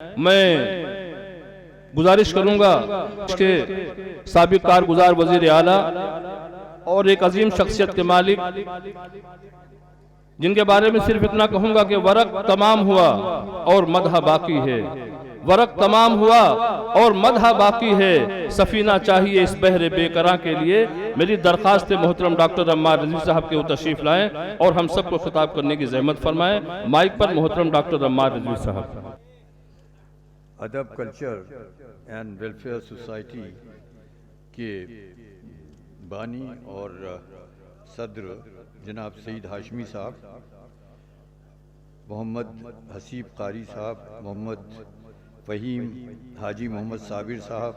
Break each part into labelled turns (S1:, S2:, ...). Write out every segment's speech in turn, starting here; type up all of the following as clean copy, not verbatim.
S1: मैं गुजारिश करूंगा कि साबिक कारगुजार वजीर आला और एक अजीम शख्सियत के मालिक, जिनके बारे में सिर्फ इतना कहूंगा कि वरक तमाम हुआ और मदह बाकी है, वरक तमाम हुआ और मदह बाकी है, सफीना चाहिए इस बहरे बेकरां के लिए। मेरी दरख्वास्त है मोहतरम डॉक्टर अम्मार रज़वी साहब के वो तशरीफ लाएं और हम सबको खिताब करने की जहमत फरमाएं। माइक पर मोहतरम डॉक्टर अम्मार रज़वी साहब।
S2: अदब कल्चर एंड वेलफेयर सोसाइटी के बानी और सदर जनाब सईद हाशमी साहब, मोहम्मद हसीब कारी साहब, मोहम्मद फ़हीम हाजी मोहम्मद साबिर साहब,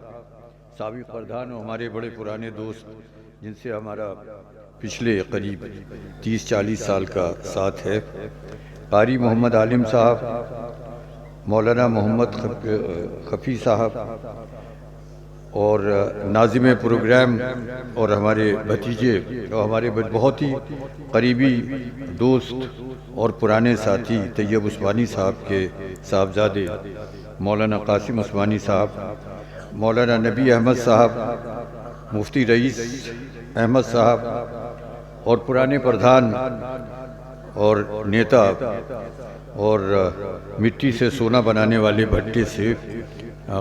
S2: साबिक़ प्रधान और हमारे बड़े पुराने दोस्त जिनसे हमारा पिछले करीब 30-40 साल का साथ है, कारी मोहम्मद आलिम साहब, मौलाना मोहम्मद खफ़ी साहब और नाज़िम प्रोग्राम और हमारे भतीजे और हमारे बहुत ही करीबी दोस्त और पुराने साथी तैयब उस्मानी साहब के साहबजादे मौलाना कासिम उस्मानी साहब, मौलाना नबी अहमद साहब, मुफ्ती रईस अहमद साहब और पुराने प्रधान और नेता और मिट्टी से सोना बनाने वाले भट्टे से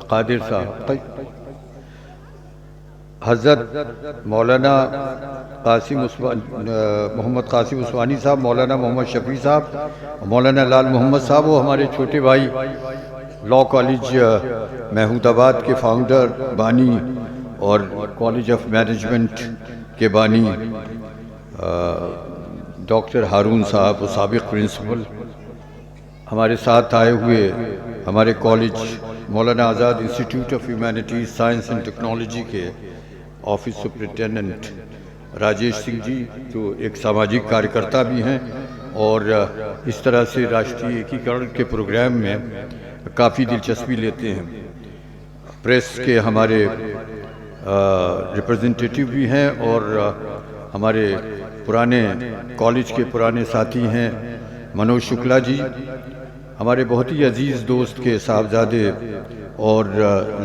S2: कादिर साहब, हज़रत मौलाना मोहम्मद कासिम उस्मानी साहब, मौलाना मोहम्मद शफ़ी साहब, मौलाना लाल मोहम्मद साहब, वो हमारे छोटे भाई लॉ कॉलेज महमूदाबाद के फाउंडर बानी और कॉलेज ऑफ मैनेजमेंट के बानी डॉक्टर हारून साहब, वो साबिक़ प्रिंसिपल, हमारे साथ आए हुए हमारे college Maulana Azad institute of humanities science and technology के ऑफिस सुपरिटेंडेंट राजेश सिंह जी, जो एक सामाजिक कार्यकर्ता भी हैं और इस तरह से राष्ट्रीय एकीकरण के प्रोग्राम में काफ़ी दिलचस्पी लेते हैं। प्रेस के हमारे रिप्रेजेंटेटिव भी हैं और हमारे पुराने कॉलेज के पुराने साथी हैं मनोज शुक्ला जी, हमारे बहुत ही अजीज़ दोस्त के साहबजादे और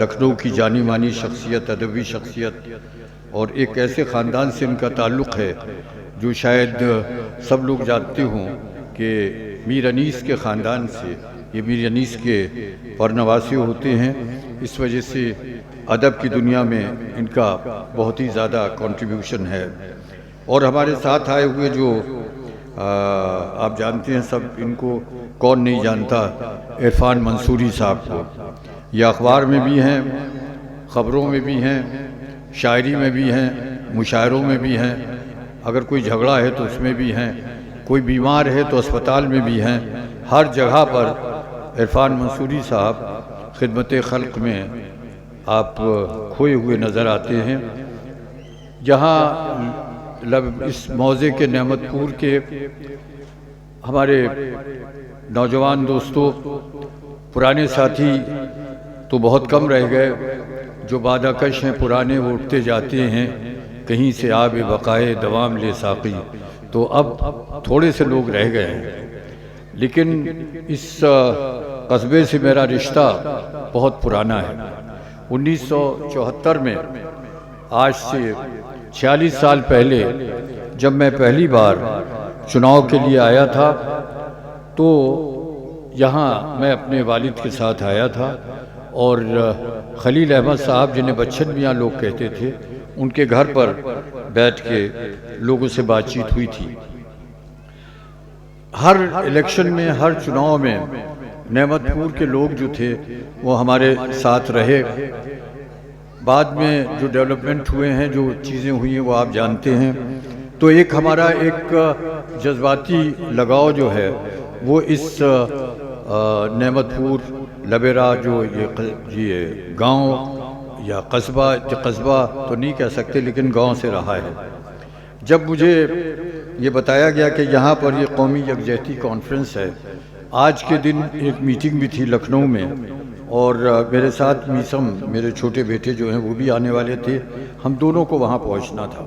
S2: लखनऊ की जानी मानी शख्सियत, अदबी शख्सियत और एक ऐसे ख़ानदान से इनका ताल्लुक़ है जो शायद सब लोग जानते हों कि मीर अनीस के ख़ानदान से, ये मीर अनीस के परनवासी होते हैं। इस वजह से अदब की दुनिया में इनका बहुत ही ज़्यादा कंट्रीब्यूशन है। और हमारे साथ आए हुए जो आप जानते हैं सब, इनको कौन नहीं जानता, इरफान मंसूरी साहब को, ये अखबार में भी हैं, ख़बरों में भी हैं, शायरी में भी हैं, मुशायरों में भी हैं, अगर कोई झगड़ा है तो उसमें भी हैं, कोई बीमार है तो अस्पताल में भी हैं। हर जगह पर इरफान मंसूरी साहब खिदमत खल्क़ में आप खोए हुए नज़र आते हैं। जहाँ इस मौज़े के नेमतपुर के हमारे नौजवान दोस्तों, पुराने साथी तो बहुत कम रह गए, जो बादाकश हैं पुराने वो उठते जाते हैं, कहीं से आब बकाए दवाम ले साक़ी, तो अब थोड़े से लोग रह गए हैं। लेकिन इस कस्बे से मेरा रिश्ता बहुत पुराना है। 1974 में, आज से 46 साल पहले, जब मैं पहली बार चुनाव के लिए आया था तो यहाँ मैं अपने वालिद के साथ आया था और खलील अहमद साहब, जिन्हें बच्चन मियाँ लोग कहते थे, उनके घर पर बैठ के लोगों से बातचीत हुई थी। हर इलेक्शन में, हर चुनाव में नेमतपुर के लोग जो थे वो हमारे साथ रहे। बाद में जो डेवलपमेंट हुए हैं, जो चीज़ें हुई हैं, वो आप जानते हैं। तो एक हमारा एक जज्बाती लगाव जो है वो इस नेमतपुर लबेरा, जो ये गांव या कस्बा तो नहीं कह सकते, लेकिन गांव से रहा है। जब मुझे ये बताया गया कि यहाँ पर ये कौमी यकजहती कॉन्फ्रेंस है, आज के दिन एक मीटिंग भी थी लखनऊ में और मेरे साथ मीसम, मेरे छोटे बेटे जो हैं, वो भी आने वाले थे। हम दोनों को वहाँ पहुँचना था,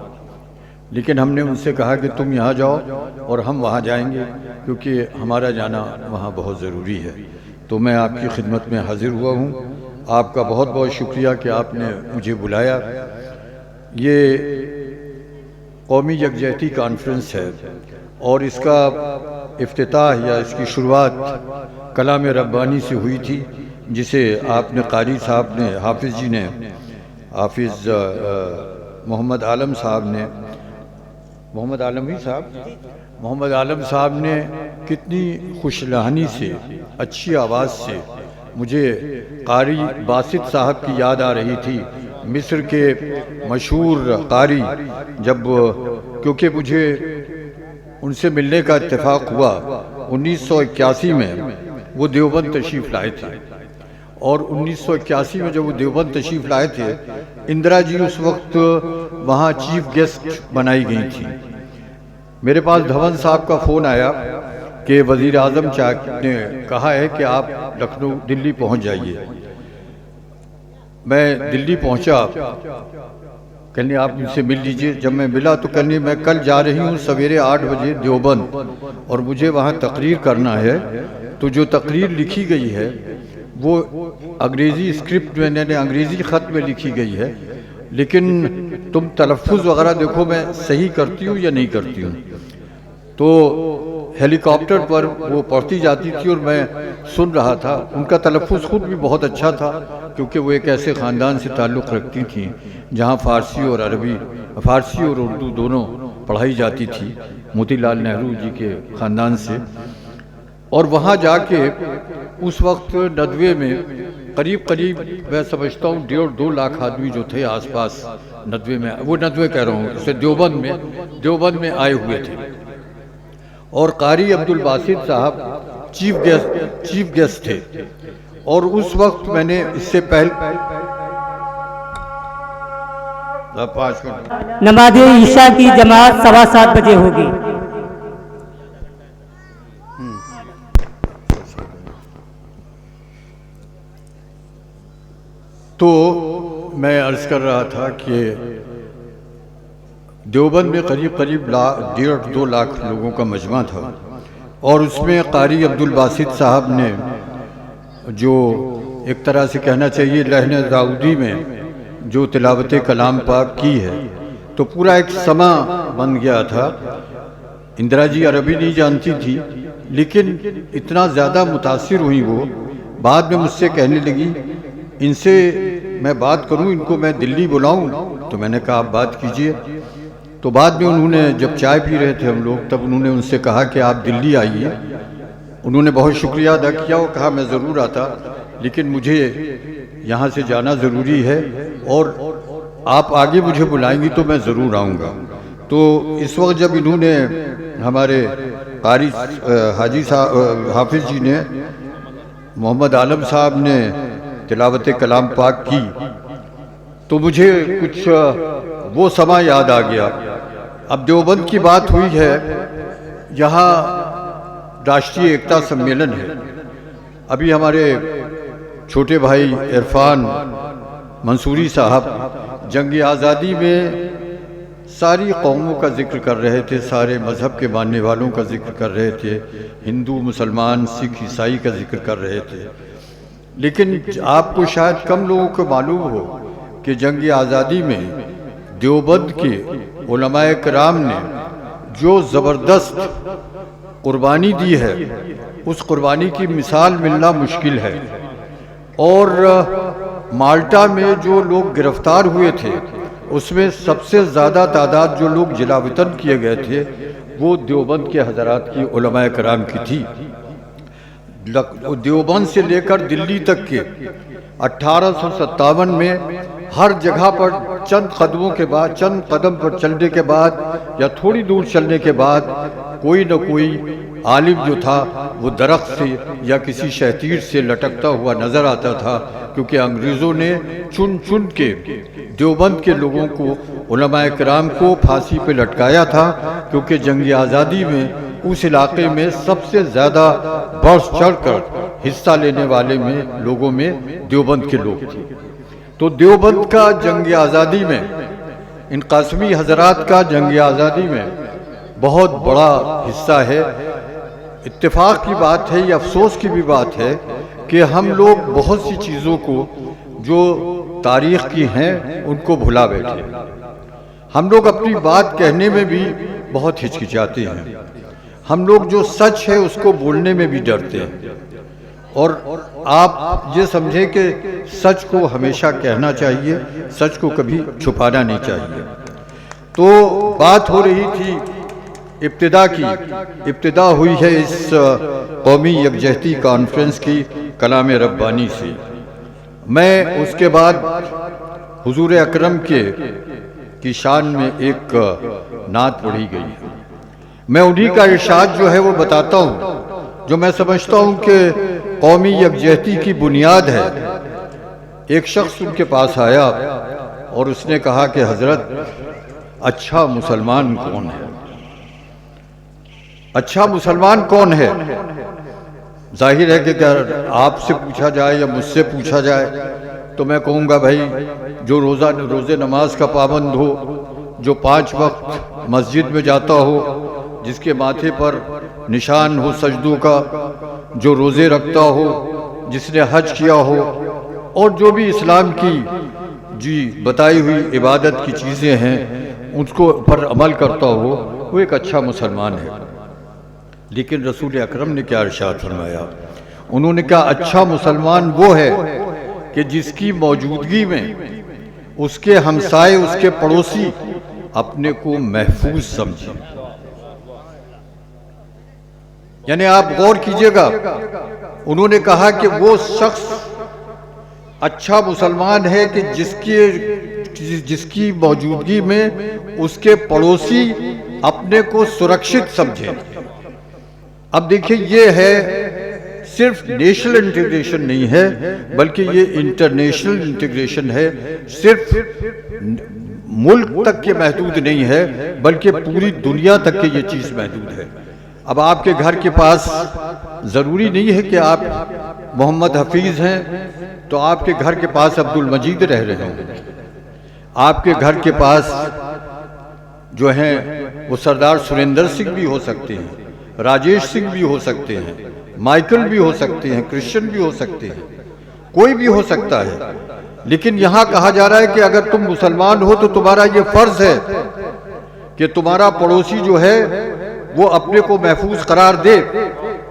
S2: लेकिन हमने उनसे कहा कि तुम यहाँ जाओ और हम वहाँ जाएंगे, क्योंकि हमारा जाना वहाँ बहुत ज़रूरी है। तो मैं आपकी खिदमत में हाजिर हुआ हूँ। आपका बहुत बहुत शुक्रिया कि आपने मुझे बुलाया। ये कौमी यकजहती कॉन्फ्रेंस है और इसका इफ्तिताह या इसकी शुरुआत कलाम रब्बानी से हुई थी, जिसे आपने कारी साहब ने, हाफिज़ जी ने, हाफिज़ मोहम्मद आलम साहब ने, मोहम्मद आलम साहब ने कितनी खुशलहानी से, अच्छी आवाज़ से मुझे कारी बासित साहब की याद आ रही थी, मिस्र के मशहूर कारी। जब क्योंकि मुझे उनसे मिलने का इत्तेफाक हुआ 1981 में, वो देवबंद तशरीफ़ लाए थे और 1981 में जब वो देवबंद तशरीफ़ लाए थे, इंदिरा जी उस वक्त वहाँ चीफ गेस्ट बनाई गई थी। मेरे पास धवन साहब का फ़ोन आया कि वज़ीर आज़म ने कहा है कि आप लखनऊ दिल्ली पहुँच जाइए। मैं दिल्ली पहुँचा, कहने आप मुझसे मिल लीजिए। जब मैं मिला तो कहने मैं कल जा रही हूँ सवेरे 8 बजे देवबंद और मुझे वहाँ तकरीर करना है। तो जो तकरीर लिखी गई है वो अंग्रेज़ी स्क्रिप्ट में, मैंने अंग्रेज़ी ख़त में लिखी गई है, लेकिन तुम तलफ़ुज़ वग़ैरह देखो मैं सही करती हूँ या नहीं करती हूँ। तो हेलीकॉप्टर पर वो पढ़ती जाती थी और मैं सुन रहा था। उनका तलफ़ुज़ ख़ुद भी बहुत अच्छा था, क्योंकि वो एक ऐसे ख़ानदान से ताल्लुक़ रखती थी जहाँ फ़ारसी और अरबी, फ़ारसी और उर्दू दोनों पढ़ाई जाती थी, मोतीलाल नेहरू जी के ख़ानदान से। और वहाँ जाके उस वक्त नदवे में करीब मैं समझता हूँ 1.5-2 लाख आदमी जो थे आसपास नदवे में, वो नदवे कह रहा हूँ, इससे देवबंद में आए हुए थे। और कारी अब्दुल बासित साहब चीफ गेस्ट थे। और उस वक्त मैंने इससे पहले
S3: नमाज ईशा की जमात 7:15 बजे होगी।
S2: तो मैं अर्ज़ कर रहा था कि देवबंद में करीब 1.5-2 लाख लोगों का मजमा था और उसमें कारी अब्दुल बासित साहब ने, जो एक तरह से कहना चाहिए लहने दाऊदी में जो तिलावत कलाम पाक की है, तो पूरा एक समा बन गया था। इंदिरा जी अरबी नहीं जानती थी, लेकिन इतना ज़्यादा मुतासिर हुई वो, बाद में मुझसे कहने लगी इनसे मैं बात करूं, इनको मैं दिल्ली बुलाऊं। तो मैंने कहा आप बात कीजिए। तो बाद में उन्होंने, जब चाय पी रहे थे हम लोग, तब उन्होंने उनसे कहा कि आप दिल्ली आइए। उन्होंने बहुत शुक्रिया अदा किया और कहा मैं ज़रूर आता, लेकिन मुझे यहाँ से जाना ज़रूरी है और आप आगे मुझे बुलाएंगी तो मैं ज़रूर आऊँगा। तो इस वक्त जब इन्होंने, हमारे कारी हाजी साहब, हाफिज़ जी ने, मोहम्मद आलम साहब ने तिलावत कलाम पाक की, तो मुझे कुछ वो समा याद आ गया। अब देवबंद की बात हुई है, यहाँ राष्ट्रीय एकता सम्मेलन है। अभी हमारे छोटे भाई इरफान मंसूरी साहब जंग आज़ादी में सारी कौमों का जिक्र कर रहे थे, सारे मज़हब के मानने वालों का जिक्र कर रहे थे, हिंदू, मुसलमान, सिख, ईसाई का जिक्र कर रहे थे। लेकिन आपको शायद कम लोगों को मालूम हो कि जंग आज़ादी में देवबंद के उलमाए कराम ने जो ज़बरदस्त कुर्बानी दी है, उस कुर्बानी की मिसाल मिलना मुश्किल है। और माल्टा में जो लोग गिरफ्तार हुए थे, उसमें सबसे ज़्यादा तादाद जो लोग जिलावतन किए गए थे वो देवबंद के हज़रात की उलमाए कराम की थी। देवबंद से लेकर दिल्ली तक के 1857 में हर जगह पर चंद कदम पर चलने के बाद या थोड़ी दूर चलने के बाद कोई न कोई आलिम जो था वो दरख्त से या किसी शहतीर से लटकता हुआ नज़र आता था, क्योंकि अंग्रेज़ों ने चुन चुन के देवबंद के लोगों को, उलमाए कराम को फांसी पे लटकाया था, क्योंकि जंग आज़ादी में उस इलाके में सबसे ज़्यादा बढ़ चढ़कर हिस्सा लेने वाले में लोगों में देवबंद के लोग थे। तो देवबंद का जंग आज़ादी में, इन कासमी हजरात का जंग आज़ादी में बहुत बड़ा हिस्सा है। इत्तेफाक की बात है, ये अफसोस की भी बात है कि हम लोग बहुत सी चीज़ों को जो तारीख की हैं उनको भुला बैठे। हम लोग अपनी बात कहने में भी बहुत हिचकिचाते हैं। हम लोग जो सच है उसको बोलने में भी डरते हैं। और आप ये समझें कि सच को हमेशा कहना चाहिए, सच को कभी छुपाना नहीं चाहिए। तो बात हो रही थी इब्तिदा की, इब्तिदा हुई है इस कौमी यकजहती कॉन्फ्रेंस की कलाम रब्बानी से। मैं उसके बाद हुजूर अकरम की शान में एक नात पढ़ी गई। मैं उन्हीं का इरशाद जो है वो बताता हूँ, जो मैं समझता हूँ कि कौमी यकजहती की बुनियाद है। एक शख्स उनके पास आया और उसने कहा कि हजरत, अच्छा मुसलमान कौन है? अच्छा मुसलमान कौन है? जाहिर है कि अगर आपसे पूछा जाए या मुझसे पूछा जाए तो मैं कहूँगा भाई जो रोज़े नमाज का पाबंद हो, जो 5 वक्त मस्जिद में जाता हो, जिसके माथे पर निशान हो सजदों का, जो रोज़े रखता हो, जिसने हज किया हो और जो भी इस्लाम की जी बताई हुई इबादत की चीज़ें हैं उसको पर अमल करता हो, वो एक अच्छा मुसलमान है। लेकिन रसूल अकरम ने क्या इरशाद फरमाया? उन्होंने कहा अच्छा मुसलमान वो है कि जिसकी मौजूदगी में उसके हमसाए, उसके पड़ोसी अपने को महफूज समझे। यानी आप गौर कीजिएगा, उन्होंने कहा कि वो शख्स अच्छा मुसलमान है कि जिसकी मौजूदगी में उसके पड़ोसी अपने को सुरक्षित समझे। अब देखिए, ये है सिर्फ नेशनल इंटीग्रेशन नहीं है, बल्कि ये इंटरनेशनल इंटीग्रेशन है। सिर्फ मुल्क तक के महदूद नहीं है, बल्कि पूरी दुनिया तक के ये चीज़ महदूद है। अब आपके घर के पास ज़रूरी नहीं है कि आप मोहम्मद हफीज़ हैं तो आपके घर के पास अब्दुल मजीद रह रहे हों। आपके घर के पास जो हैं वो सरदार सुरेंद्र सिंह भी हो सकते हैं, राजेश सिंह भी हो सकते हैं, माइकल भी हो सकते हैं, क्रिश्चियन भी हो सकते हैं, कोई भी हो सकता है। लेकिन यहाँ कहा जा रहा है कि अगर तुम मुसलमान हो तो तुम्हारा ये फर्ज है कि तुम्हारा पड़ोसी जो है वो अपने को महफूज करार दे।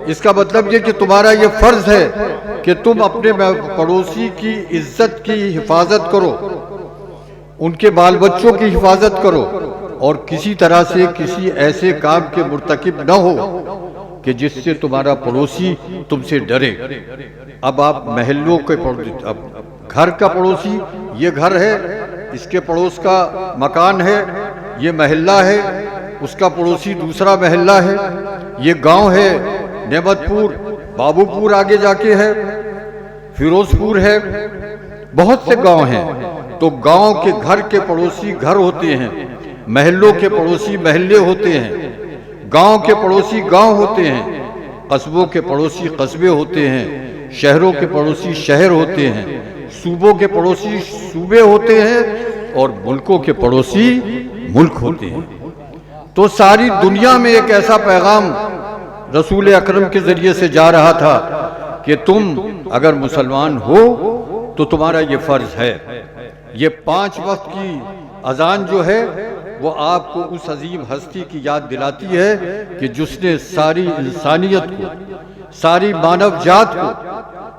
S2: इसका मतलब ये कि तुम्हारा ये फर्ज है कि तुम अपने पड़ोसी की इज्जत की हिफाजत करो, उनके बाल बच्चों की हिफाजत करो और किसी तरह से किसी ऐसे काम के मुर्तकिब न हो कि जिससे तुम्हारा पड़ोसी तुमसे डरे। अब आप महल्लों के अब घर का पड़ोसी, ये घर है, इसके पड़ोस का मकान है, ये महल्ला है, उसका पड़ोसी दूसरा महल्ला है, ये गांव है, नेमतपुर, बाबूपुर आगे जाके है, फिरोजपुर है, बहुत से गांव हैं। तो गांव के घर के पड़ोसी घर होते हैं, महल्लों के पड़ोसी महल्ले होते हैं, गांव के पड़ोसी गांव होते हैं, कस्बों के पड़ोसी कस्बे होते हैं, शहरों के पड़ोसी शहर होते हैं, सूबों के पड़ोसी सूबे होते हैं और मुल्कों के पड़ोसी मुल्क होते हैं। तो सारी दुनिया में एक ऐसा पैगाम रसूल अकरम के जरिए से जा रहा था कि तुम अगर मुसलमान हो तो तुम्हारा ये फर्ज है। ये 5 वक्त की अजान जो है वो आपको उस अजीम हस्ती की याद दिलाती है कि जिसने सारी इंसानियत को, सारी मानव जात को,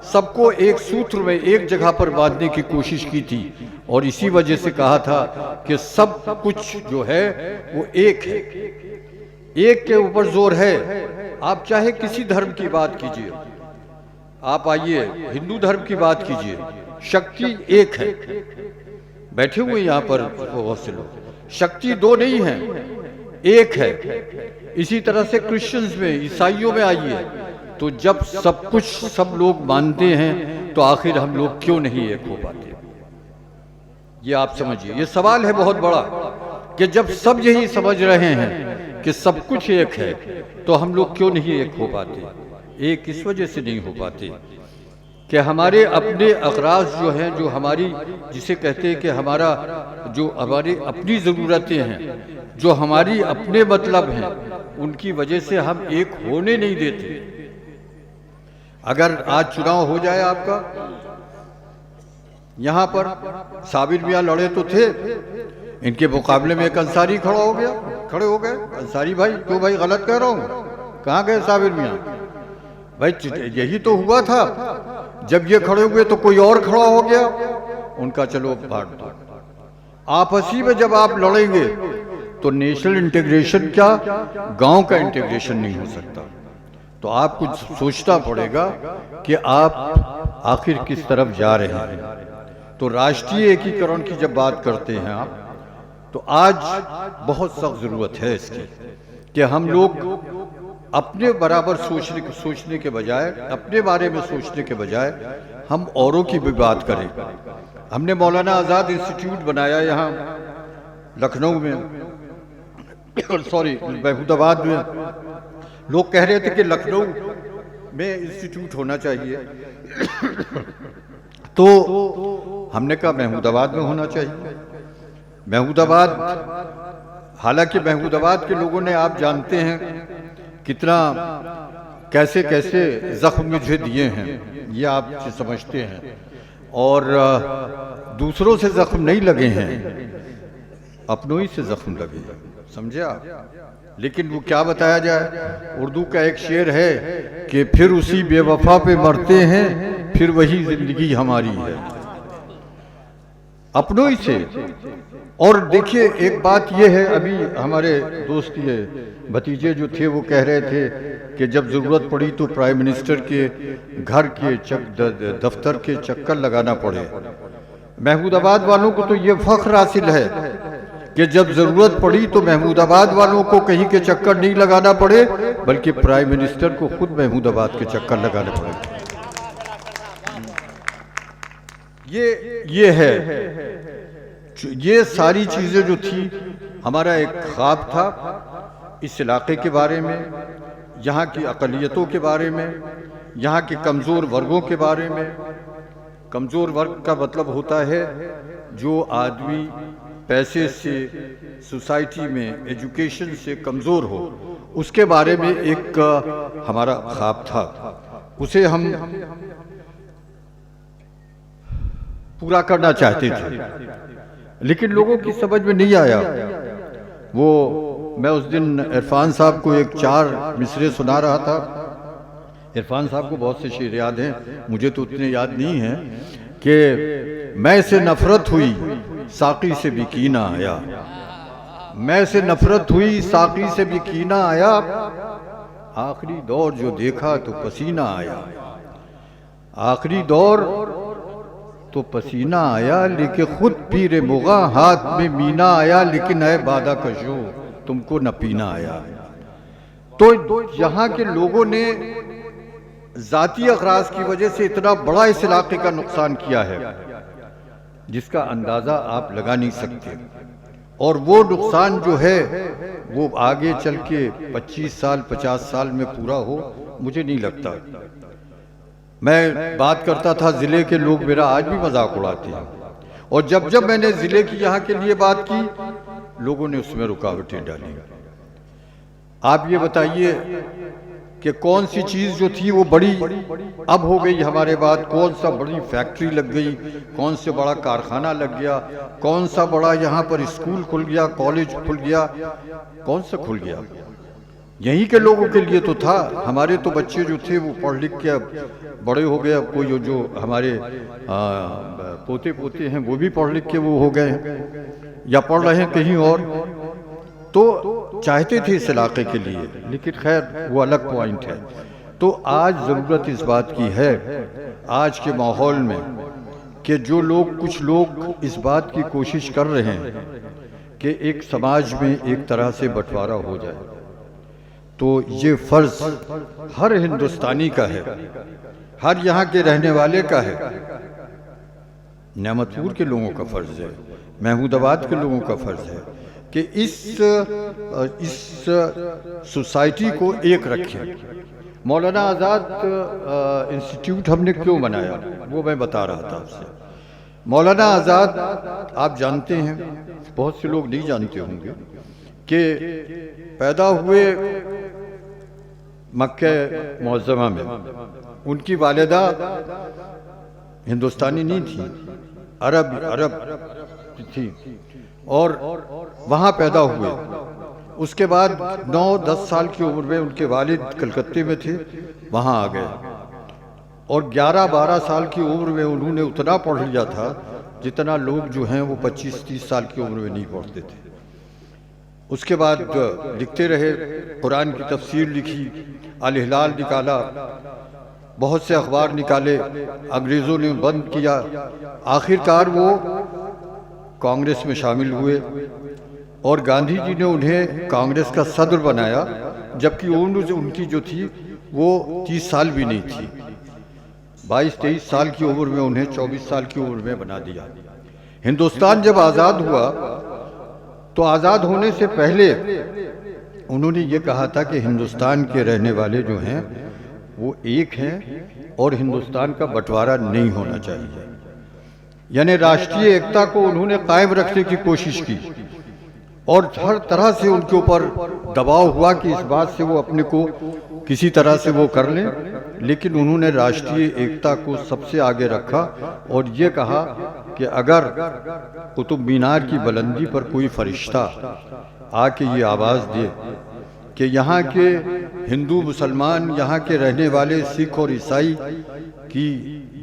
S2: सबको एक सूत्र में एक जगह पर बांधने की कोशिश की थी। और इसी वजह से कहा था कि सब कुछ जो है वो एक है, एक के ऊपर जोर है। आप चाहे किसी धर्म की बात कीजिए, आप आइए हिंदू धर्म की बात कीजिए, शक्ति एक है। बैठे हुए यहाँ पर बहुत से लोग, शक्ति 2 नहीं है, एक है। इसी तरह से क्रिश्चियंस में, ईसाइयों में आइए, तो जब सब कुछ सब लोग मानते हैं तो आखिर हम लोग क्यों नहीं एक हो पाते? ये आप समझिए, ये सवाल है बहुत बड़ा कि जब सब यही समझ रहे हैं कि सब कुछ एक है तो हम लोग क्यों नहीं एक हो पाते? एक इस वजह से नहीं हो पाते कि हमारे अपने अगराज जो हैं, जो हमारी, जिसे कहते हैं कि हमारा जो हमारी अपनी ज़रूरतें हैं, जो हमारी अपने मतलब हैं, उनकी वजह से हम एक होने नहीं देते। अगर आज चुनाव हो जाए आपका, यहां पर साबिर मियां लड़े तो थे, इनके मुकाबले में एक अंसारी खड़े हो गए। अंसारी भाई, क्यों भाई गलत कह रहा हूं? कहां गए साबिर मियां? भाई यही तो हुआ था, जब ये खड़े हुए तो कोई और खड़ा हो गया, उनका चलो भाग दो। आपसी में जब आप लड़ेंगे तो नेशनल इंटीग्रेशन क्या, गांव का इंटीग्रेशन नहीं हो सकता। तो आपको सोचना पड़ेगा कि आप आखिर किस तरफ जा रहे हैं। तो राष्ट्रीय एकीकरण की जब बात करते हैं आप, तो आज बहुत सख्त जरूरत है इसकी कि हम लोग अपने बराबर सोचने के बजाय, अपने बारे में सोचने के बजाय हम औरों की भी बात करें। हमने मौलाना आज़ाद इंस्टीट्यूट बनाया यहाँ लखनऊ में, सॉरी महमूदाबाद में। लोग कह रहे थे कि लखनऊ में इंस्टीट्यूट होना चाहिए, तो हमने कहा महमूदाबाद में होना चाहिए। महमूदाबाद, हालांकि महमूदाबाद के लोगों ने, आप जानते हैं कितना कैसे कैसे जख्म मुझे दिए हैं, ये आप समझते हैं, और दूसरों से जख्म नहीं लगे हैं, अपनों ही से जख्म लगे, समझे आप। लेकिन वो क्या बताया जाए, उर्दू का एक शेर है कि फिर उसी बेवफा पे मरते हैं, फिर वही जिंदगी हमारी है, अपनों ही से। और देखिए एक बात ये है, अभी हमारे दोस्त ये भतीजे जो थे वो कह रहे थे कि जब ज़रूरत पड़ी तो प्राइम मिनिस्टर के घर के दफ्तर के चक्कर लगाना पड़े। महमूदाबाद वालों को तो ये फख्र हासिल है कि जब ज़रूरत पड़ी तो महमूदाबाद वालों को कहीं के चक्कर नहीं लगाना पड़े, बल्कि प्राइम मिनिस्टर को खुद महमूदाबाद के चक्कर लगाने पड़े। ये है, ये सारी चीज़ें जो थी, हमारा एक ख्वाब था इस इलाके के बारे में, यहाँ की अक़लियतों के बारे में, यहाँ के कमज़ोर वर्गों के बारे में। कमज़ोर वर्ग का मतलब होता है जो आदमी पैसे से, सोसाइटी में, एजुकेशन से कमज़ोर हो, उसके बारे में एक हमारा ख्वाब था। उसे हम पूरा करना चाहते थे, लेकिन लोगों की समझ में नहीं आया। वो मैं उस दिन इरफान साहब को एक 4 मिसरे सुना रहा था। इरफान साहब को बहुत से शेर याद हैं, मुझे तो उतने याद नहीं हैं, कि मैं से नफरत हुई साकी से भी कीना आया, मैं से नफरत हुई साकी से भी कीना आया, आखिरी दौर जो देखा तो पसीना आया, आखिरी दौर तो पसीना आया, लेकिन खुद पीरे मुगा हाथ में मीना आया, लेकिन है बादा कशो तुमको न पीना आया। तो यहाँ के लोगों ने जाती अगराज की वजह से इतना बड़ा इस इलाके का नुकसान किया है जिसका अंदाज़ा आप लगा नहीं सकते। और वो नुकसान जो है वो आगे चल के 25 साल 50 साल में पूरा हो, मुझे नहीं लगता। मैं बात करता था, ज़िले के लोग मेरा आज भी मजाक उड़ाते हैं, और जब जब मैंने ज़िले की यहाँ के लिए बात की, लोगों ने उसमें रुकावटें डाली। आप ये बताइए कि कौन सी चीज़ जो थी वो बड़ी अब हो गई हमारे बाद, कौन सा बड़ी फैक्ट्री लग गई, कौन से बड़ा कारखाना लग गया, कौन सा बड़ा यहाँ पर स्कूल खुल गया, कॉलेज खुल गया, कौन सा खुल गया? यहीं के लोगों के लिए तो था। हमारे तो बच्चे जो थे वो पढ़ लिख के बड़े हो गए, अब कोई जो हमारे पोते पोते हैं वो भी पढ़ लिख के वो हो गए हैं या पढ़ रहे हैं कहीं और। तो चाहते थे इस इलाके के लिए, लेकिन खैर वो अलग पॉइंट है। तो आज ज़रूरत इस बात की है आज के माहौल में कि जो लोग, कुछ लोग इस बात की कोशिश कर रहे हैं कि एक समाज में एक तरह से बंटवारा हो जाए, तो ये फ़र्ज़ हर हिंदुस्तानी का है, हर यहाँ के रहने वाले का है। नेमतपुर के लोगों का फ़र्ज़ है, महमूदाबाद के लोगों का फ़र्ज़ है कि इस सोसाइटी को एक रखें। मौलाना आज़ाद इंस्टीट्यूट हमने क्यों बनाया वो मैं बता रहा था आपसे। मौलाना आज़ाद आप जानते हैं, बहुत से लोग नहीं जानते होंगे, कि पैदा हुए मक्के मुअज़्ज़मा में। उनकी वालिदा हिंदुस्तानी नहीं थी, अरब थी और वहाँ पैदा हुए। उसके बाद 9-10 साल की उम्र में उनके वालिद कलकत्ते में थे, वहाँ आ गए और 11-12 साल की उम्र में उन्होंने उतना पढ़ लिया था जितना लोग जो हैं वो 25-30 साल की उम्र में नहीं पढ़ते थे। उसके बाद लिखते रहे, कुरान की तफसीर लिखी, अल हिलाल निकाला, बहुत से अखबार निकाले, अंग्रेज़ों ने बंद किया। आखिरकार वो कांग्रेस में शामिल हुए और गांधी जी ने उन्हें कांग्रेस का सदर बनाया, जबकि उम्र उनकी जो थी वो 30 साल भी नहीं थी। 22-23 साल की उम्र में उन्हें 24 साल की उम्र में बना दिया। हिंदुस्तान जब आज़ाद हुआ तो आज़ाद होने से पहले उन्होंने ये कहा था कि हिंदुस्तान के रहने वाले जो हैं वो एक हैं और हिंदुस्तान का बंटवारा नहीं होना चाहिए। यानी राष्ट्रीय एकता को उन्होंने कायम रखने की कोशिश की और हर तरह से उनके ऊपर दबाव हुआ कि इस बात से वो अपने को किसी तरह से वो कर लें, लेकिन उन्होंने राष्ट्रीय एकता को सबसे आगे रखा और ये कहा कि अगर कुतुब मीनार की बुलंदी पर कोई फरिश्ता आके ये आवाज़ दे कि यहाँ के हिंदू मुसलमान, यहाँ के रहने वाले सिख और ईसाई की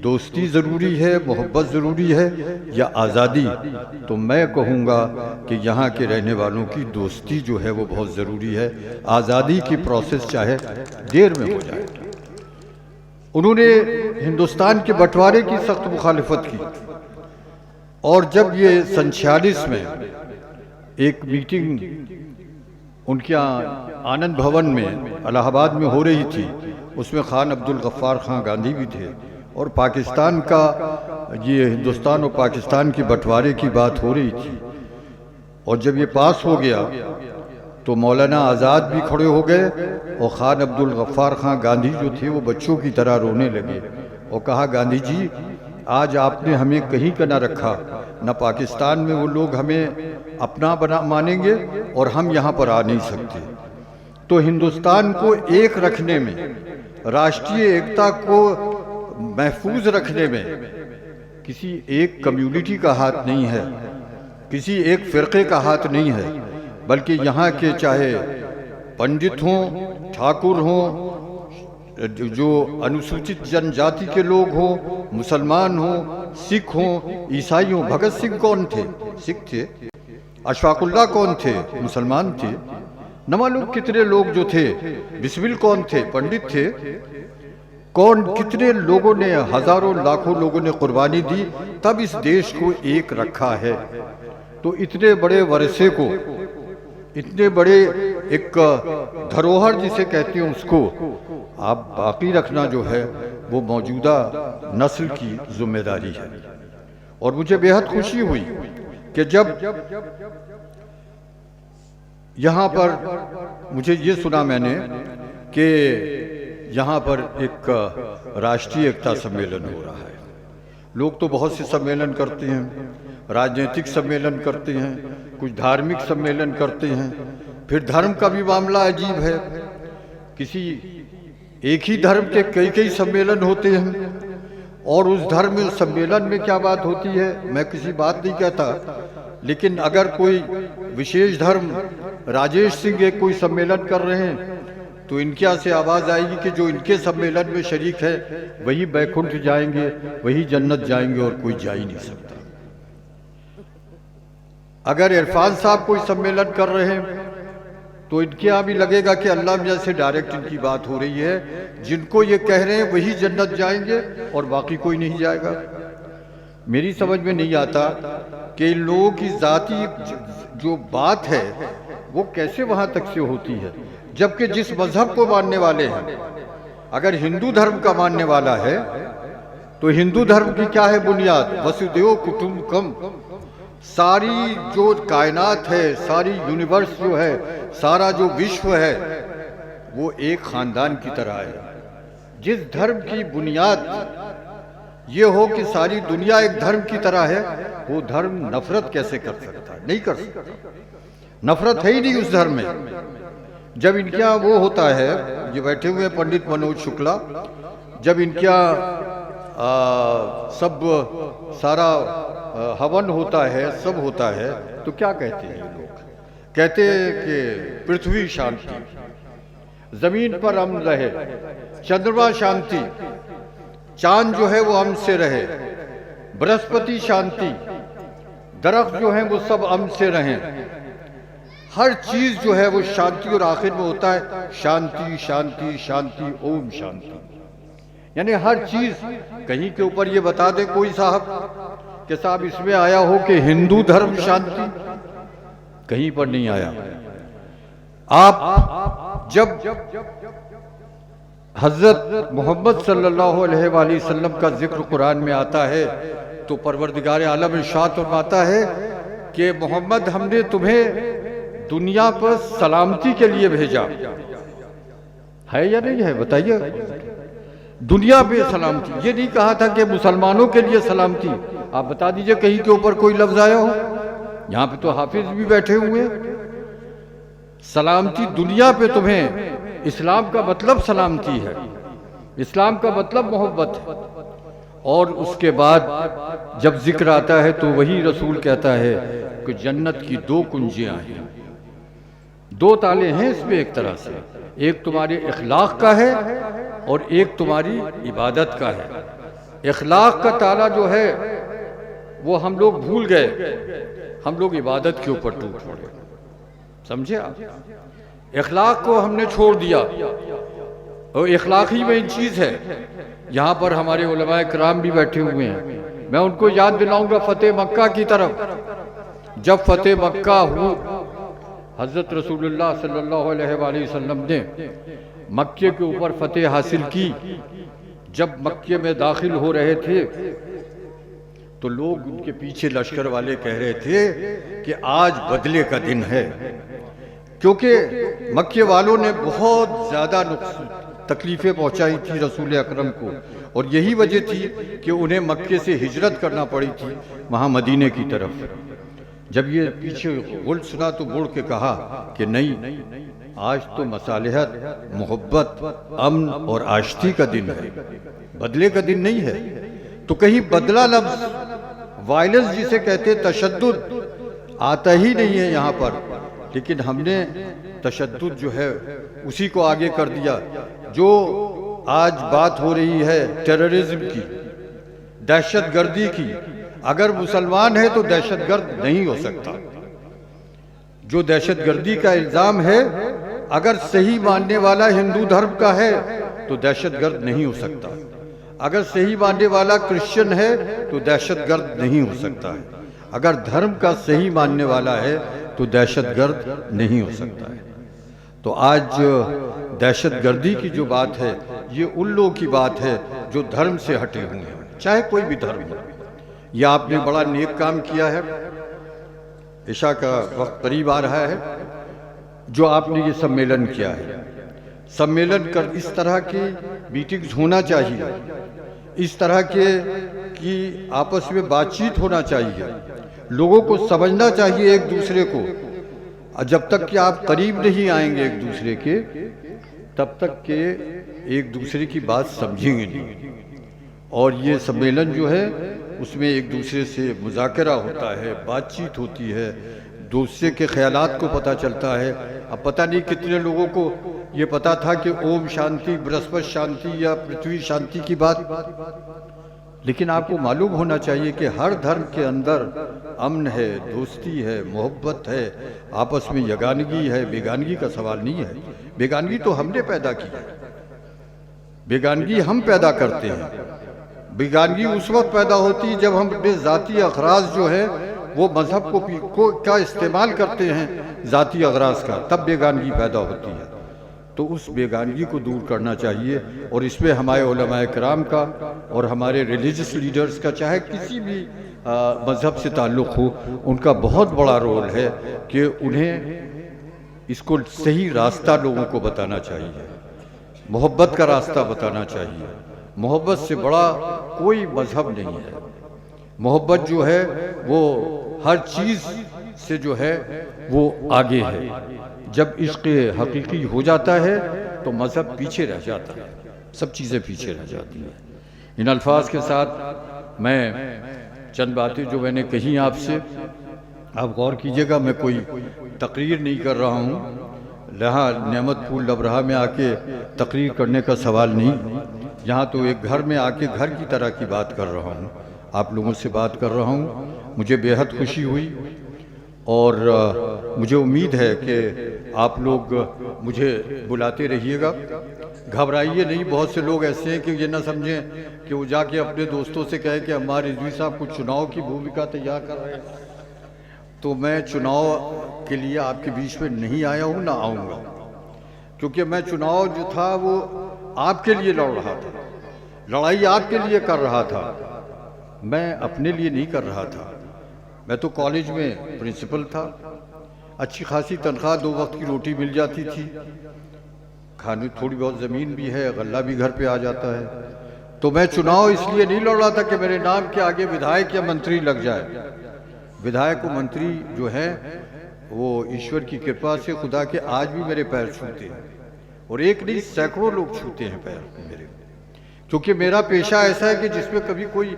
S2: दोस्ती ज़रूरी है, मोहब्बत ज़रूरी है या आज़ादी, तो मैं कहूँगा कि यहाँ के रहने वालों की दोस्ती जो है वो बहुत ज़रूरी है। आज़ादी की प्रोसेस चाहे देर में हो जाए। उन्होंने हिंदुस्तान के बंटवारे की सख्त मुखालिफत की और जब ये 1946 में एक मीटिंग उनके यहाँ आनंद भवन में इलाहाबाद में हो रही थी, उसमें खान अब्दुल गफ्फार खां गांधी भी थे और पाकिस्तान का ये हिंदुस्तान और पाकिस्तान के बंटवारे की बात हो रही थी और जब ये पास हो गया तो मौलाना आज़ाद भी खड़े हो गए और खान अब्दुल गफ्फार खां गांधी जो थे वो बच्चों की तरह रोने लगे और कहा, गांधी जी आज आपने हमें कहीं का ना रखा, न पाकिस्तान में वो लोग हमें अपना बना मानेंगे और हम यहाँ पर आ नहीं सकते। तो हिंदुस्तान को एक रखने में, राष्ट्रीय एकता को महफूज रखने में किसी एक कम्युनिटी का हाथ नहीं है, किसी एक फ़िरक़े का हाथ नहीं है, बल्कि यहाँ के चाहे पंडित हों, ठाकुर हों, जो अनुसूचित जनजाति के लोग हों, मुसलमान हों, सिख हों, ईसाई हों। भगत सिंह कौन थे? सिख थे। अशफाकुल्लाह कौन थे? मुसलमान थे। न मालूम कितने लोग जो थे। बिस्मिल कौन थे? पंडित थे। कौन कितने लोगों ने, हजारों लाखों लोगों ने कुर्बानी दी, तब इस देश को एक रखा है। तो इतने बड़े वरसे को, इतने बड़े एक धरोहर जिसे कहते हैं उसको आप बाकी रखना जो है वो मौजूदा नस्ल की जिम्मेदारी है। और मुझे बेहद खुशी हुई कि जब यहाँ पर मुझे ये सुना मैंने कि यहाँ पर एक राष्ट्रीय एकता सम्मेलन हो रहा है। लोग तो बहुत से सम्मेलन करते हैं, राजनीतिक सम्मेलन करते हैं, कुछ धार्मिक सम्मेलन करते हैं, फिर धर्म का भी मामला अजीब है। किसी एक ही धर्म के कई कई सम्मेलन होते हैं और उस धर्म में सम्मेलन में क्या बात होती है मैं किसी बात नहीं कहता, लेकिन अगर कोई विशेष धर्म, राजेश सिंह एक कोई सम्मेलन कर रहे हैं तो इनके यहाँ से आवाज़ आएगी कि जो इनके सम्मेलन में शरीक है वही बैकुंठ जाएंगे, वही जन्नत जाएंगे और कोई जा ही नहीं सकता। अगर इरफान साहब कोई सम्मेलन कर रहे हैं तो इनके यहाँ भी लगेगा कि अल्लाह मियां से डायरेक्ट इनकी बात हो रही है, जिनको ये कह रहे हैं वही जन्नत जाएंगे और बाकी कोई नहीं जाएगा। मेरी समझ में नहीं आता कि इन लोगों की जाती जो बात है वो कैसे वहाँ तक से होती है, जबकि जिस मजहब को मानने वाले हैं, अगर हिंदू धर्म का मानने वाला है तो हिंदू धर्म की क्या है बुनियाद? वसुदेव कुटुंबकम। सारी जो कायनात है, सारी यूनिवर्स जो है, सारा जो विश्व है वो एक खानदान की तरह है। जिस धर्म की बुनियाद ये हो कि सारी दुनिया एक धर्म की तरह है, वो धर्म नफरत कैसे कर सकता है? नहीं कर सकता। नफरत है ही नहीं उस धर्म में। जब इनके यहाँ वो होता है, ये बैठे हुए हैं पंडित मनोज शुक्ला, जब इनका सब सारा हवन होता है, सब होता है, तो क्या कहते हैं लोग? कहते हैं कि पृथ्वी शांति, जमीन पर अमन रहे, चंद्रमा शांति, चांद जो है वो अमन से रहे, बृहस्पति शांति, दरख्त जो है वो सब अमन से रहें, हर चीज जो है वो शांति। और आखिर में होता है शांति शांति शांति ओम शांति, यानी हर चीज। कहीं के ऊपर ये बता दे कोई साहब कि साहब इसमें आया हो कि हिंदू धर्म शांति, कहीं पर नहीं आया। आप जब हजरत मोहम्मद सल्लल्लाहु अलैहि वसल्लम का जिक्र कुरान में आता है तो परवरदिगार आलम इरशाद फरमाता है कि मोहम्मद हमने तुम्हें दुनिया पर सलामती के लिए भेजा है या नहीं है, बताइए। दुनिया पे सलामती, ये नहीं कहा था कि मुसलमानों के लिए सलामती। आप बता दीजिए कहीं के ऊपर कोई लफ्ज आया हो? यहाँ पे तो हाफिज भी बैठे हुए हैं। सलामती दुनिया पे तुम्हें, इस्लाम का मतलब सलामती है, इस्लाम का मतलब मोहब्बत है। और उसके बाद जब जिक्र आता है तो वही रसूल कहता है कि जन्नत की 2 कुंजियां हैं, 2 ताले हैं इसमें एक तरह से, एक तुम्हारे इखलाक का है और एक तुम्हारी इबादत का है। इखलाक का ताला जो है वो हम लोग भूल गए, हम लोग इबादत के ऊपर टूट पड़े, समझे आप? इखलाक को हमने छोड़ दिया और इखलाक ही में चीज है। यहाँ पर हमारे उलमाए किराम भी बैठे हुए हैं, मैं उनको याद दिलाऊंगा फतेह मक्का की तरफ। जब फतेह मक्का हुआ, हजरत रसूलुल्लाह सल्लल्लाहु अलैहि वसल्लम ने मक्के के ऊपर फतेह हासिल की। जब मक्के में दाखिल हो रहे थे तो लोग उनके पीछे लश्कर वाले कह रहे थे कि आज बदले का दिन है, क्योंकि मक्के वालों ने बहुत ज्यादा तकलीफें पहुंचाई थी रसूल अकरम को, और यही वजह थी कि उन्हें मक्के से हिजरत करना पड़ी थी वहां मदीने की तरफ। जब ये पीछे गुल सुना तो मुड़ के कहा कि नहीं, आज तो मसालिहत, मोहब्बत, अमन और आश्ती का दिन है, बदले का दिन नहीं है। तो कहीं बदला लफ्ज, वायलेंस जिसे कहते तशद्दुद, आता ही नहीं है यहाँ पर। लेकिन हमने तशद्दुद जो है उसी को आगे कर दिया। जो आज बात हो रही है टेररिज्म की, दहशतगर्दी की, अगर मुसलमान है तो दहशतगर्द नहीं हो सकता। जो दहशतगर्दी का इल्जाम है, अगर सही मानने वाला हिंदू धर्म का है तो दहशतगर्द नहीं हो सकता। अगर सही मानने वाला क्रिश्चियन है तो दहशतगर्द नहीं हो सकता है। अगर धर्म का सही मानने वाला है तो दहशतगर्द नहीं हो सकता है। तो आज दहशतगर्दी की जो बात है, ये उन लोगों की बात है जो धर्म से हटे हुए हैं, चाहे कोई भी धर्म हो। यह आपने बड़ा नेक काम किया है। ईशा का वक्त करीब आ रहा है, जो आपने ये सम्मेलन किया है। सम्मेलन कर इस तरह की मीटिंग्स होना चाहिए, इस तरह के कि आपस में बातचीत होना चाहिए, लोगों को समझना चाहिए एक दूसरे को। जब तक कि आप करीब नहीं आएंगे एक दूसरे के, तब तक के एक दूसरे की बात समझेंगे नहीं। और ये सम्मेलन जो है उसमें एक दूसरे से मुज़ाकरा होता है, बातचीत होती है, दूसरे के ख्यालात को पता चलता है। अब पता नहीं कितने लोगों को ये पता था कि ओम शांति, बृहस्पति शांति या पृथ्वी शांति की बात। लेकिन आपको मालूम होना चाहिए कि हर धर्म के अंदर अमन है, दोस्ती है, मोहब्बत है, आपस में यगानगी है। बेगानगी का सवाल नहीं है। बेगानगी तो हमने पैदा की है, बेगानगी हम पैदा करते हैं। बेगानगी उस वक्त पैदा होती है जब हम अपने ज़ाती अखराज जो है वो मजहब का इस्तेमाल करते हैं, ज़ाती अगराज का, तब बेगानगी पैदा होती है। तो उस बेगानगी को दूर करना चाहिए। और इसमें हमारे उलमाए किराम का और हमारे रिलीजियस लीडर्स का, चाहे किसी भी मज़हब से ताल्लुक़ हो, उनका बहुत बड़ा रोल है कि उन्हें इसको सही रास्ता लोगों को बताना चाहिए, मोहब्बत का रास्ता बताना चाहिए। मोहब्बत से बड़ा कोई मज़हब नहीं है। मोहब्बत जो है वो हर चीज़ से जो है वो आगे है। जब इश्क़ हकीकी हो जाता है तो मज़हब पीछे रह जाता है, सब चीज़ें पीछे रह जाती हैं। इन अल्फाज के साथ मैं चंद बातें जो मैंने कही आपसे, आप गौर कीजिएगा, मैं कोई तकरीर नहीं कर रहा हूँ। यहाँ नेमतपुर लबरहा में आके तकरीर करने का सवाल नहीं, यहाँ तो एक घर में आके घर की तरह की बात कर रहा हूँ, आप लोगों से बात कर रहा हूँ। मुझे बेहद खुशी हुई और मुझे उम्मीद है कि आप लोग मुझे बुलाते रहिएगा। घबराइए नहीं, बहुत से लोग ऐसे हैं कि ये ना समझें कि वो जाके अपने दोस्तों से कहे कि अम्मार रिजवी साहब कुछ चुनाव की भूमिका तैयार कर रहे हैं। तो मैं चुनाव के लिए आपके बीच में नहीं आया हूँ, ना आऊँगा, क्योंकि मैं चुनाव जो था वो आपके लिए लड़ रहा था, लड़ाई आपके लिए कर रहा था, मैं अपने लिए नहीं कर रहा था। मैं तो कॉलेज में प्रिंसिपल था, अच्छी खासी तनख्वाह, 2 वक्त की रोटी मिल जाती थी, खाने थोड़ी बहुत ज़मीन भी है, गल्ला भी घर पे आ जाता है। तो मैं चुनाव इसलिए नहीं लड़ रहा था कि मेरे नाम के आगे विधायक या मंत्री लग जाए। विधायक और मंत्री जो है वो ईश्वर की कृपा से, खुदा के, आज भी मेरे पैर छूते हैं, और एक नहीं सैकड़ों लोग छूते हैं पैर मेरे, क्योंकि मेरा पेशा ऐसा है कि जिसमें कभी कोई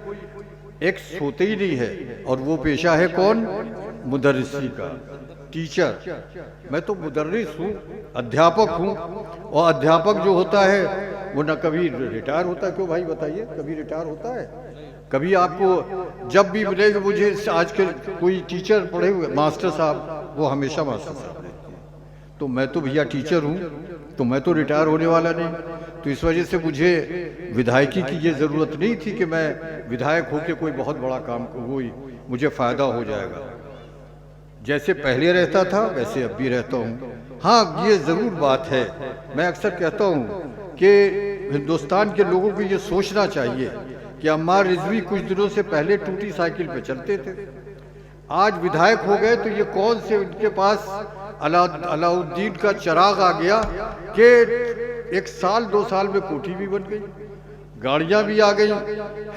S2: एक सोते ही नहीं है, और वो पेशा है कौन? मुदर्रिसी का, टीचर। मैं तो मुदर्रिस हूँ, अध्यापक हूँ, और अध्यापक जो होता है वो न कभी रिटायर होता है। क्यों भाई बताइए, कभी रिटायर होता है? कभी आपको जब भी मिलेगा, मुझे आज के कोई टीचर पढ़े हुए मास्टर साहब, वो हमेशा मास्टर साहब रहते हैं। तो मैं तो भैया टीचर हूँ, तो मैं तो रिटायर होने वाला नहीं। तो इस वजह से मुझे विधायकी की ये ज़रूरत नहीं थी कि मैं विधायक होकर कोई बहुत बड़ा काम कोई मुझे फ़ायदा हो जाएगा। जैसे पहले रहता था वैसे अब भी रहता हूँ। हाँ, ये ज़रूर बात है, मैं अक्सर कहता हूँ कि हिंदुस्तान के लोगों को ये सोचना चाहिए कि अम्मार रिजवी कुछ दिनों से पहले टूटी साइकिल पे चलते थे, आज विधायक हो गए, तो ये कौन से उनके पास अलाउद्दीन का चिराग आ गया कि 1 साल 2 साल में कोठी भी बन गई, गाड़ियां भी आ गई,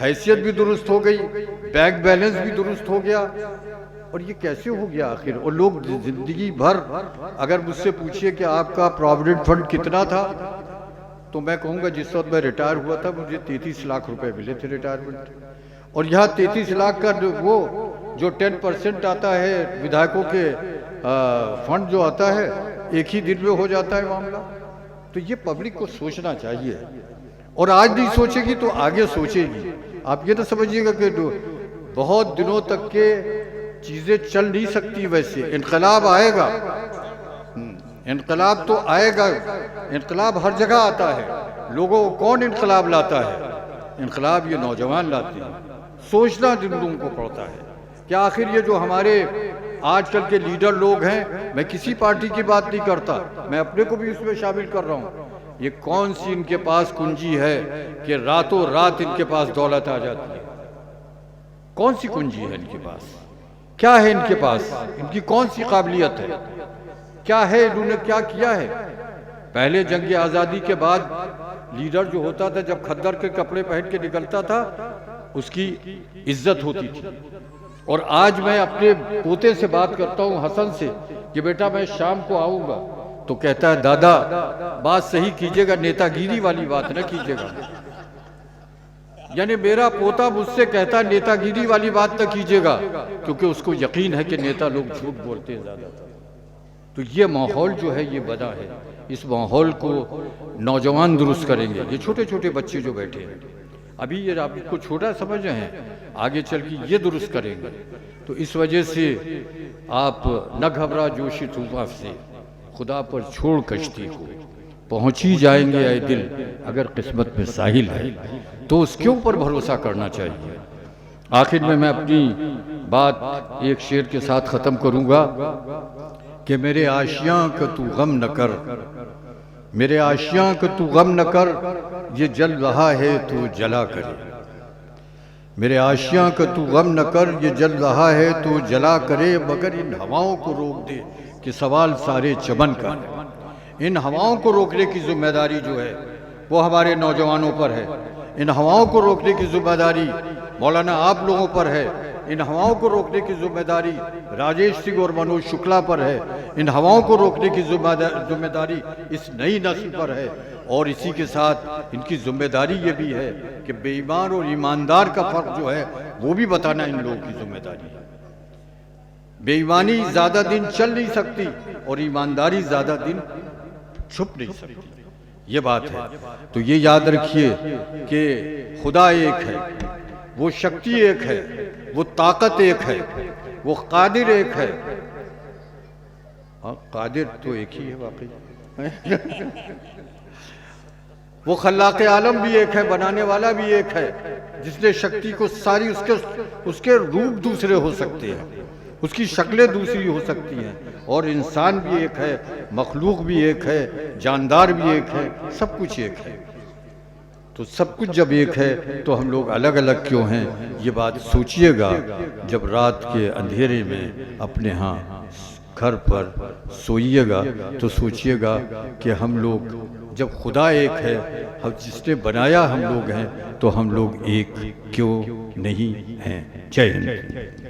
S2: हैसियत भी दुरुस्त हो गई, बैंक बैलेंस भी दुरुस्त हो गया। और ये कैसे हो गया आखिर? और लोग जिंदगी भर अगर मुझसे पूछिए कि आपका प्रोविडेंट फंड कितना था, तो मैं कहूँगा जिस वक्त मैं रिटायर हुआ था मुझे 33 लाख रुपए मिले थे रिटायरमेंट। और यहाँ 33 लाख का वो जो 10% आता है विधायकों के फंड जो आता है, एक ही दिन में हो जाता है मामला। तो ये पब्लिक को सोचना चाहिए, और आज नहीं सोचेगी तो आगे सोचेगी। आप ये तो समझिएगा कि बहुत दिनों तक के चीज़ें चल नहीं सकती, वैसे इनकलाब आएगा, इनकलाब तो आएगा, इनकलाब हर जगह आता है। लोगों को कौन इनकलाब लाता है? इनकलाब ये नौजवान लाते हैं। सोचना जिन लोगों को पड़ता है कि आखिर ये जो हमारे आजकल के लीडर लोग हैं, मैं किसी पार्टी की बात नहीं करता, मैं अपने को भी उसमें शामिल कर रहा हूँ, ये कौन सी इनके पास कुंजी है कि रातों रात इनके पास दौलत आ जाती है? कौन सी कुंजी है इनके पास? क्या है इनके पास? इनकी कौन सी काबिलियत है? क्या है? इन्होंने क्या किया है? पहले जंग आज़ादी के बाद लीडर जो होता था, जब खद्दर के कपड़े पहन के निकलता था, उसकी इज्जत होती थी। और आज मैं अपने पोते से बात करता हूँ, हसन से, कि बेटा मैं शाम को आऊँगा, तो कहता है दादा बात सही कीजिएगा, नेतागिरी वाली बात न कीजिएगा। यानी मेरा पोता मुझसे कहता है नेतागिरी वाली बात न कीजिएगा, क्योंकि उसको यकीन है कि नेता लोग झूठ बोलते हैं ज़्यादातर। तो ये माहौल जो है ये बना है, इस माहौल को नौजवान दुरुस्त करेंगे। ये छोटे छोटे बच्चे जो बैठे हैं अभी, ये आपको छोटा समझ रहे हैं, आगे चल के ये दुरुस्त करेंगे। तो इस वजह से आप न घबरा जोशी तूफान से, खुदा पर छोड़ कश्ती को, पहुँच ही जाएंगे आए दिल, अगर किस्मत में साहिल है तो उसके ऊपर भरोसा करना चाहिए। आखिर में मैं अपनी बात एक शेर के साथ ख़त्म करूँगा कि मेरे आशियाँ का तू गम न कर, मेरे आशियाँ का तू गम न कर, ये जल रहा है तो जला करे। मेरे आशियाँ का तू गम न कर, ये जल रहा है तो जला करे, मगर इन हवाओं को रोक दे कि सवाल सारे चमन का है। इन हवाओं को रोकने की जिम्मेदारी जो है वो हमारे नौजवानों पर है। इन हवाओं को रोकने की जिम्मेदारी मौलाना आप लोगों पर है। इन हवाओं को रोकने की जिम्मेदारी राजेश सिंह और मनोज शुक्ला पर है। इन हवाओं को रोकने की जिम्मेदारी इस नई नस्ल पर है। और इसी के साथ इनकी जिम्मेदारी ये भी है कि बेईमान और ईमानदार का फर्क जो है वो भी बताना इन लोगों की जिम्मेदारी है। बेईमानी ज्यादा दिन चल नहीं सकती और ईमानदारी ज्यादा दिन छुप नहीं सकती, ये बात है। तो ये याद रखिए कि खुदा एक है, वो शक्ति एक है, वो ताकत एक है, वो कादिर एक है। हाँ, कादिर तो एक ही है वाकई। वो खल्लाक़े आलम भी एक है, बनाने वाला भी एक है, जिसने शक्ति को सारी उसके रूप दूसरे हो सकते हैं, उसकी शक्लें दूसरी हो सकती हैं। और इंसान भी एक है, मखलूक भी एक है, जानदार भी एक है, सब कुछ एक है। तो सब कुछ जब एक है तो हम लोग अलग अलग क्यों हैं, ये बात सोचिएगा। जब रात के अंधेरे में अपने यहाँ घर पर सोइएगा तो सोचिएगा कि हम लोग जब खुदा एक है, हम जिसने बनाया हम लोग हैं, तो हम लोग एक क्यों नहीं हैं। जय हिंद।